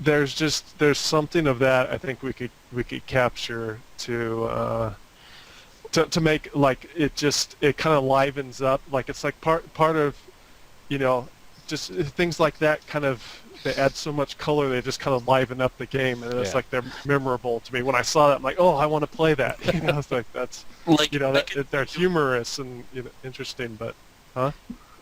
there's something of that I think we could capture to make like it kind of livens up, like it's like part of just things like that. Kind of, they add so much color, they just kind of liven up the game, and it's like they're memorable to me. When I saw that, I'm like, oh, I want to play that. It's like that's Like, they're humorous and interesting, but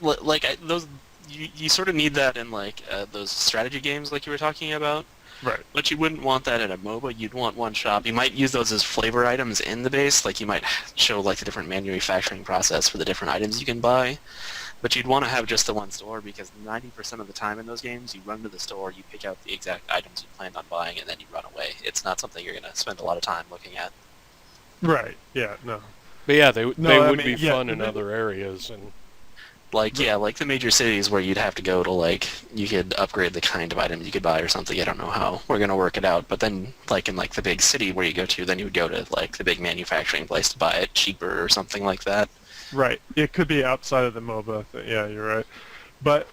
those you sort of need that in like those strategy games like you were talking about. right. But you wouldn't want that in a MOBA. You'd want one shop. You might use those as flavor items in the base. Like you might show like the different manufacturing process for the different items you can buy. But you'd want to have just the one store, because 90% of the time in those games, you run to the store, you pick out the exact items you planned on buying, and then you run away. It's not something you're going to spend a lot of time looking at. Right. Yeah. No. But yeah, they would be yeah, fun in other areas, and Like, yeah, like the major cities where you'd have to go to, like, you could upgrade the kind of items you could buy or something. I don't know how we're going to work it out. But then, like, in, like, the big city where you go to, then you would go to, like, the big manufacturing place to buy it cheaper or something like that. Right. It could be outside of the MOBA. Yeah, you're right. But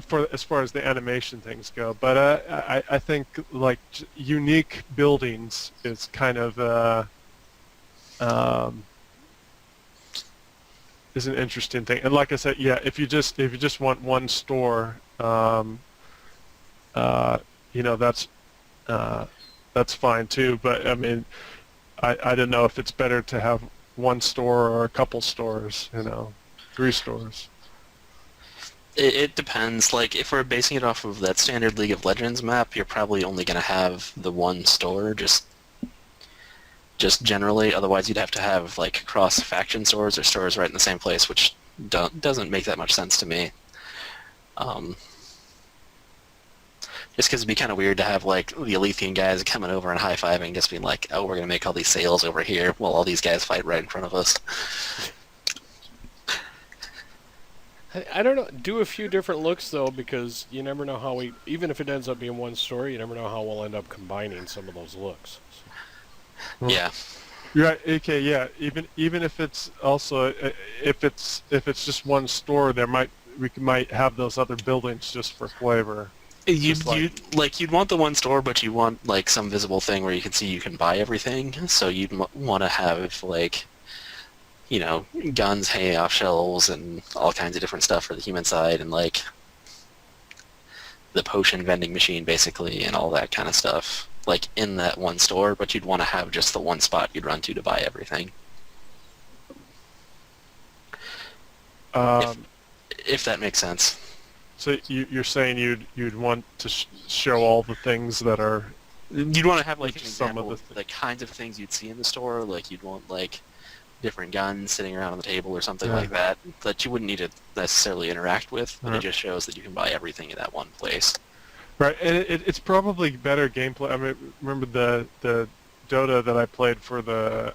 for as far as the animation things go, but I think like unique buildings is kind of is an interesting thing. And like I said, yeah, if you just want one store, that's fine too. But I mean, I don't know if it's better to have one store or a couple stores, 3 stores. It depends. Like, if we're basing it off of that standard League of Legends map, you're probably only going to have the one store, just generally. Otherwise, you'd have to have, like, cross-faction stores or stores right in the same place, which doesn't make that much sense to me. Just because it'd be kind of weird to have, like, the Alethian guys coming over and high-fiving, just being like, oh, we're going to make all these sales over here while all these guys fight right in front of us. I don't know. Do a few different looks, though, because you never know how even if it ends up being one story, you never know how we'll end up combining some of those looks. Well, Yeah. you're right. Okay, yeah. Even if it's also if it's just one store, we might have those other buildings just for flavor. You'd want the one store, but you want like some visible thing where you can see you can buy everything. So you'd want to have like, guns hanging off shelves and all kinds of different stuff for the human side, and like the potion vending machine basically, and all that kind of stuff, like in that one store. But you'd want to have just the one spot you'd run to buy everything. If that makes sense. So you're saying you'd want to show all the things that are. You'd want to have like an some example of of the kinds of things you'd see in the store. Like you'd want like different guns sitting around on the table or something like that you wouldn't need to necessarily interact with, but it just shows that you can buy everything in that one place. Right, and it's probably better gameplay. I mean, remember the Dota that I played for the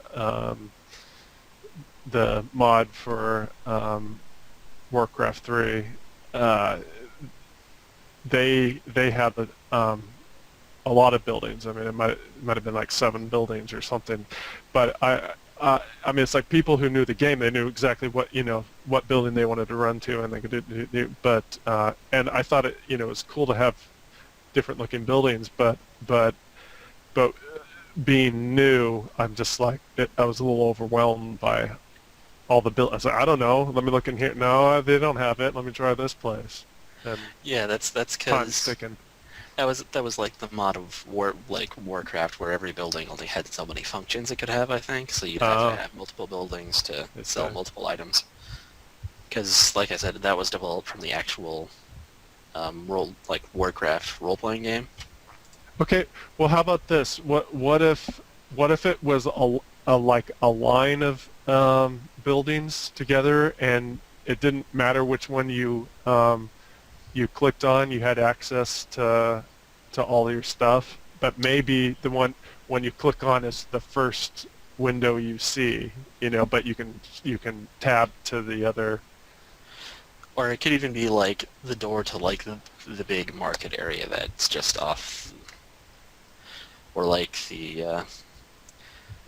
mod for Warcraft 3. They had a lot of buildings. I mean, it might have been like 7 buildings or something, but I mean, it's like people who knew the game. They knew exactly what building they wanted to run to, and they could do. But and I thought it was cool to have different looking buildings, but being new, I'm just like I was a little overwhelmed by all the build. I was like, I don't know. Let me look in here. No, they don't have it. Let me try this place. And Yeah, that's time's because ticking. that was like the mod of Warcraft, where every building only had so many functions it could have. I think so you'd have to Oh, have multiple buildings to it's sell multiple items. Because, like I said, that was developed from the actual Warcraft role-playing game. okay. Well, how about this? What if it was a line of buildings together, and it didn't matter which one you clicked on, you had access to all your stuff, but maybe the one when you click on is the first window you see, but you can tab to the other. Or it could even be like the door to like the big market area that's just off, or like the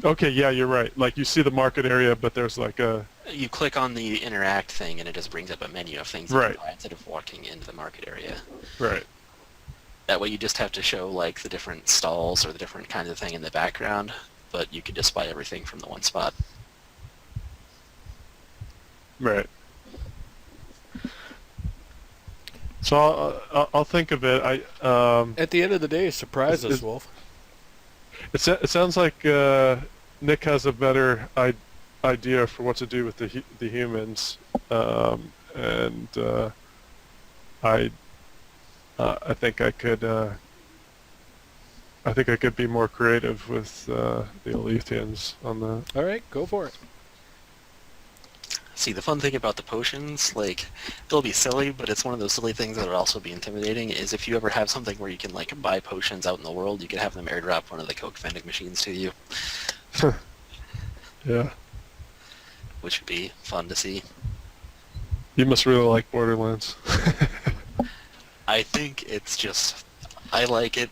Okay, yeah, you're right. Like you see the market area, but there's like a you click on the interact thing and it just brings up a menu of things you right, can buy instead of walking into the market area. right. That way you just have to show like the different stalls or the different kinds of thing in the background, but you can just buy everything from the one spot. Right. So I'll think of it. At the end of the day, surprise us, It's- Wolf. it sounds like Nick has a better idea for what to do with the humans, and I I think I could be more creative with the Alethians on that. All right, go for it. See, the fun thing about the potions, like, they'll be silly, but it's one of those silly things that will also be intimidating, is if you ever have something where you can, like, buy potions out in the world, you can have them airdrop one of the Coke vending machines to you, Yeah. which would be fun to see. You must really like Borderlands. I think it's just... I like it.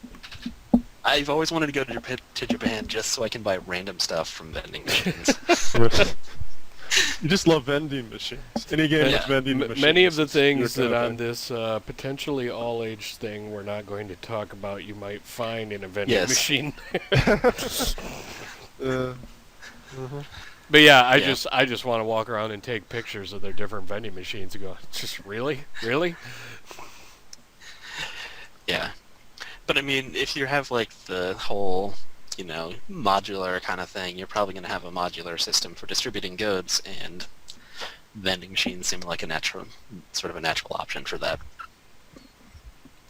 I've always wanted to go to Japan just so I can buy random stuff from vending machines. You just love vending machines. Any game with vending machines. Many of the is your things kind that of on thing. this potentially all-age thing we're not going to talk about, you might find in a vending Yes. machine. Mhm. But yeah, I Yeah. just want to walk around and take pictures of their different vending machines and go, just really? Yeah. But I mean, if you have like the whole, modular kind of thing, you're probably going to have a modular system for distributing goods, and vending machines seem like sort of a natural option for that.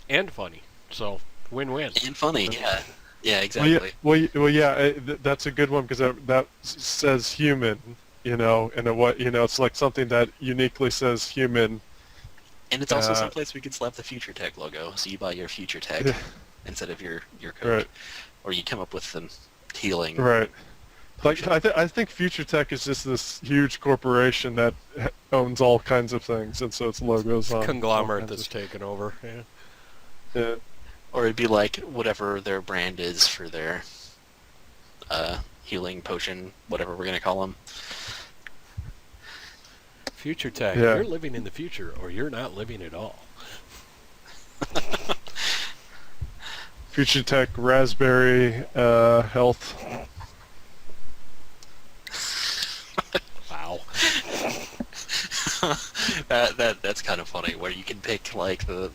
And funny. So, win-win. And funny, yeah. Yeah, Well, exactly. yeah. That's a good one because that says human, and it's like something that uniquely says human. And it's also someplace we could slap the Future Tech logo, so you buy your Future Tech Yeah. instead of your Coke. Right. Or you come up with some healing. Right. Like I think Future Tech is just this huge corporation that owns all kinds of things, and so its logos on Conglomerate all kinds that's taken over. Yeah. Yeah. Or it'd be like whatever their brand is for their healing potion, whatever we're going to call them. Future Tech. Yeah. You're living in the future, or you're not living at all. Future Tech Raspberry Health. Wow. That's kind of funny, where you can pick like the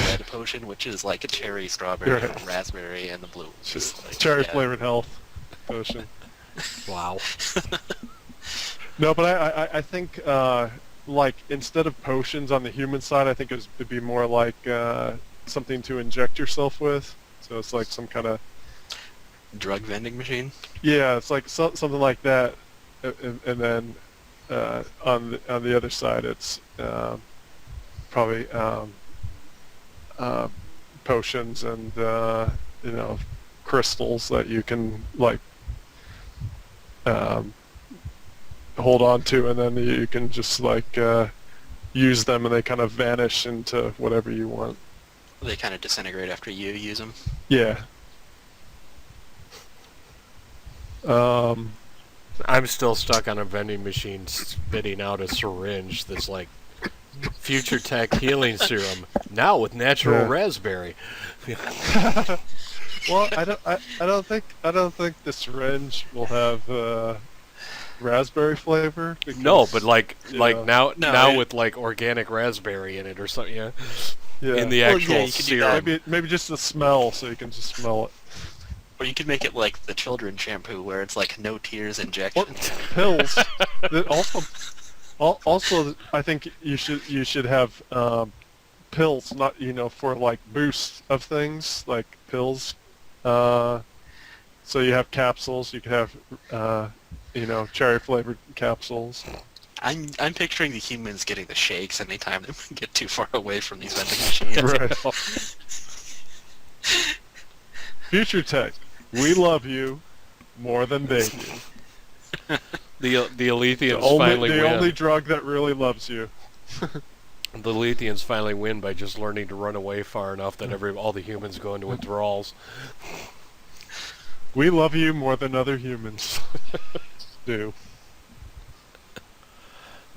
red potion, which is like a cherry, strawberry, Right. raspberry, and the blue. Just like, Cherry yeah. flavored health potion. Wow. No, but I think like instead of potions on the human side, I think it'd be more like something to inject yourself with. So it's like some kind of Drug vending machine. yeah, it's like something like that, and then on the other side, it's probably potions and crystals that you can like hold on to, and then you can just like use them, and they kind of vanish into whatever you want. They kind of disintegrate after you use them. Yeah. I'm still stuck on a vending machine spitting out a syringe that's like Future Tech healing serum, now with natural Yeah. raspberry. Well, I don't think the syringe will have raspberry flavor. No, but Because, like you like know, now it- with like organic raspberry in it or something, yeah. yeah. In the Well, actual yeah, you could do that. serum. Maybe just the smell, so you can just smell it. Or you could make it like the children's shampoo, where it's like no tears Or injection. pills. That also, I think you should have pills, not for like boosts of things like pills. So you have capsules. You could have cherry flavored capsules. I'm picturing the humans getting the shakes anytime they get too far away from these vending machines. Right. Future tech, we love you more than they do. The Alethians The finally win. only drug that really loves you. The Alethians finally win by just learning to run away far enough that all the humans go into withdrawals. We love you more than other humans do.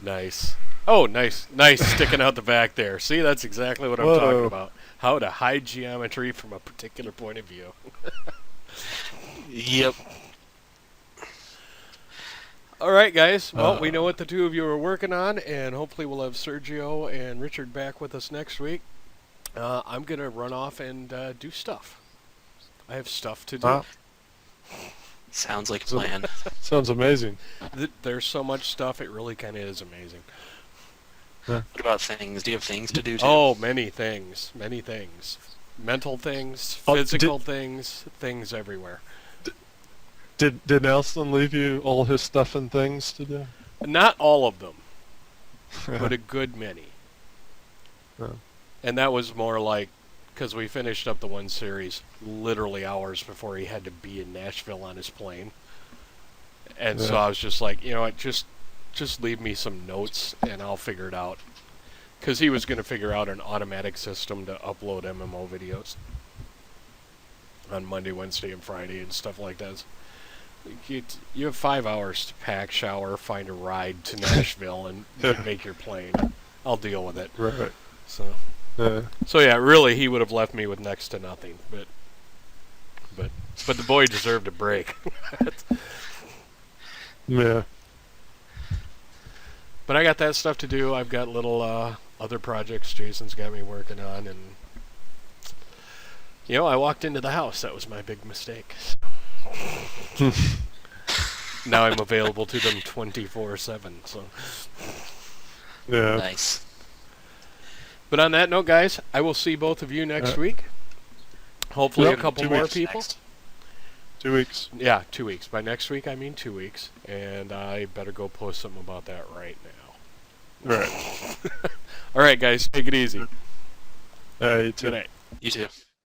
Nice. Oh, nice sticking out the back there. See, that's exactly what I'm Whoa. talking about. How to hide geometry from a particular point of view. Yep. All right, guys. Well, we know what the two of you are working on, and hopefully we'll have Sergio and Richard back with us next week. I'm going to run off and do stuff. I have stuff to do. Sounds like a plan. Sounds amazing. There's so much stuff, it really kind of is amazing. What about things? Do you have things to do too? Oh, many things. Many things. Mental things, physical things, things everywhere. Did Nelson leave you all his stuff and things to do? Not all of them, but a good many. Yeah. And that was more like, because we finished up the one series literally hours before he had to be in Nashville on his plane. And so I was just like, you know what, just leave me some notes and I'll figure it out. Because he was going to figure out an automatic system to upload MMO videos on Monday, Wednesday, and Friday and stuff like that. You have 5 hours to pack, shower, find a ride to Nashville, and make your plane. I'll deal with it. Right. So yeah, really, he would have left me with next to nothing. But the boy deserved a break. Yeah. But I got that stuff to do. I've got little other projects Jason's got me working on, and I walked into the house. That was my big mistake. Now I'm available to them 24/7. So. Yeah. Nice. But on that note, guys, I will see both of you next week. Hopefully Yep, a couple 2 more weeks people. Next. 2 weeks. Yeah, 2 weeks. By next week, I mean 2 weeks. And I better go post something about that right now. Right. All right, guys, take it easy. You too. Good night. You too.